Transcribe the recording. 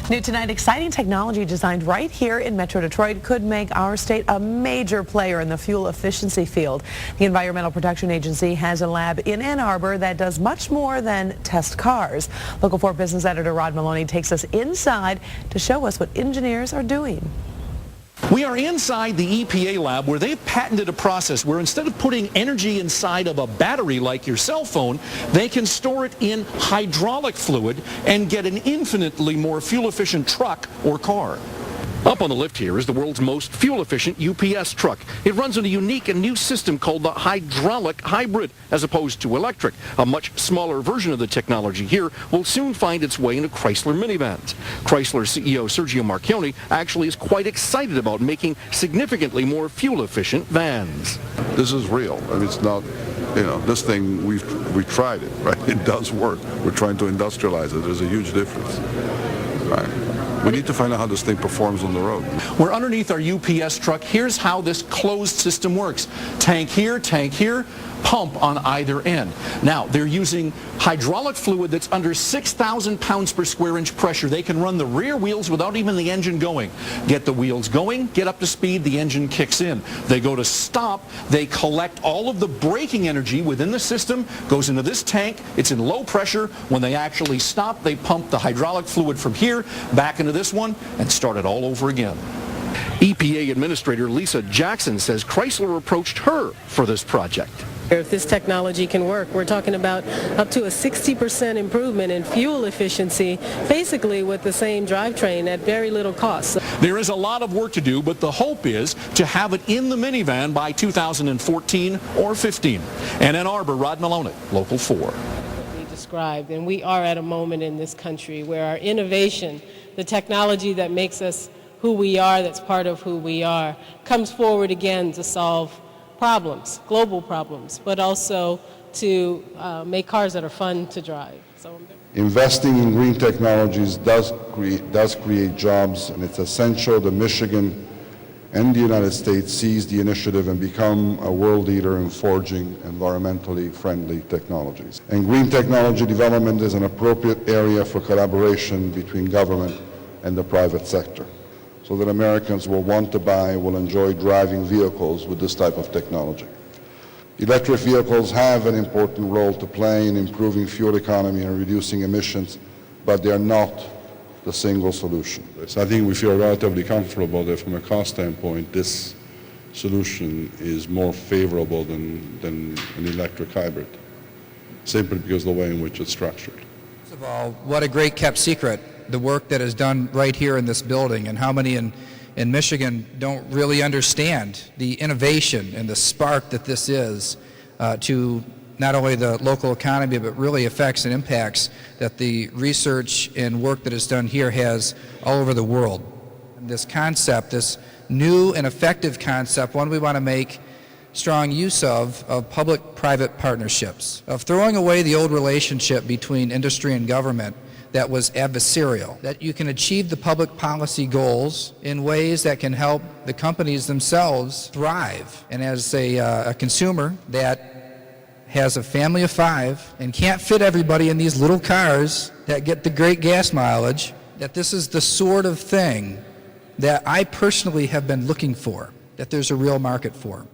New tonight, exciting technology designed right here in Metro Detroit could make our state a major player in the fuel efficiency field. The Environmental Protection Agency has a lab in Ann Arbor that does much more than test cars. Local 4 business editor Rod Maloney takes us inside to show us what engineers are doing. We are inside the EPA lab where they've patented a process where instead of putting energy inside of a battery like your cell phone, they can store it in hydraulic fluid and get an infinitely more fuel-efficient truck or car. Up on the lift here is the world's most fuel-efficient UPS truck. It runs on a unique and new system called the hydraulic hybrid, as opposed to electric. A much smaller version of the technology here will soon find its way into Chrysler minivans. Chrysler CEO Sergio Marchionne actually is quite excited about making significantly more fuel-efficient vans. This is real, and it's not, this thing, we tried it, right? It does work. We're trying to industrialize it. There's a huge difference, right? We need to find out how this thing performs on the road. We're underneath our UPS truck. Here's how this closed system works. Tank here, pump on either end. Now, they're using hydraulic fluid that's under 6,000 pounds per square inch pressure. They can run the rear wheels without even the engine going. Get the wheels going, get up to speed, the engine kicks in. They go to stop, they collect all of the braking energy within the system, goes into this tank, it's in low pressure. When they actually stop, they pump the hydraulic fluid from here back into this one and start it all over again. EPA Administrator Lisa Jackson says Chrysler approached her for this project. If this technology can work, we're talking about up to a 60% improvement in fuel efficiency, basically with the same drivetrain at very little cost. There is a lot of work to do, but the hope is to have it in the minivan by 2014 or 15. And Ann Arbor, Rod Maloney, Local 4. Described, and we are at a moment in this country where our innovation, the technology that makes us who we are, that's part of who we are, comes forward again to solve problems, global problems, but also to make cars that are fun to drive. Investing in green technologies does create jobs, and it's essential that Michigan and the United States seize the initiative and become a world leader in forging environmentally friendly technologies. And green technology development is an appropriate area for collaboration between government and the private sector, so that Americans will want to buy, will enjoy driving vehicles with this type of technology. Electric vehicles have an important role to play in improving fuel economy and reducing emissions, but they are not the single solution. So I think we feel relatively comfortable that from a cost standpoint, this solution is more favorable than an electric hybrid, simply because of the way in which it's structured. First of all, what a great kept secret, the work that is done right here in this building, and how many in Michigan don't really understand the innovation and the spark that this is to not only the local economy, but really affects and impacts that the research and work that is done here has all over the world. And this concept, this new and effective concept, one we want to make strong use of public-private partnerships, of throwing away the old relationship between industry and government that was adversarial, that you can achieve the public policy goals in ways that can help the companies themselves thrive. And as a consumer that has a family of 5 and can't fit everybody in these little cars that get the great gas mileage, that this is the sort of thing that I personally have been looking for, that there's a real market for.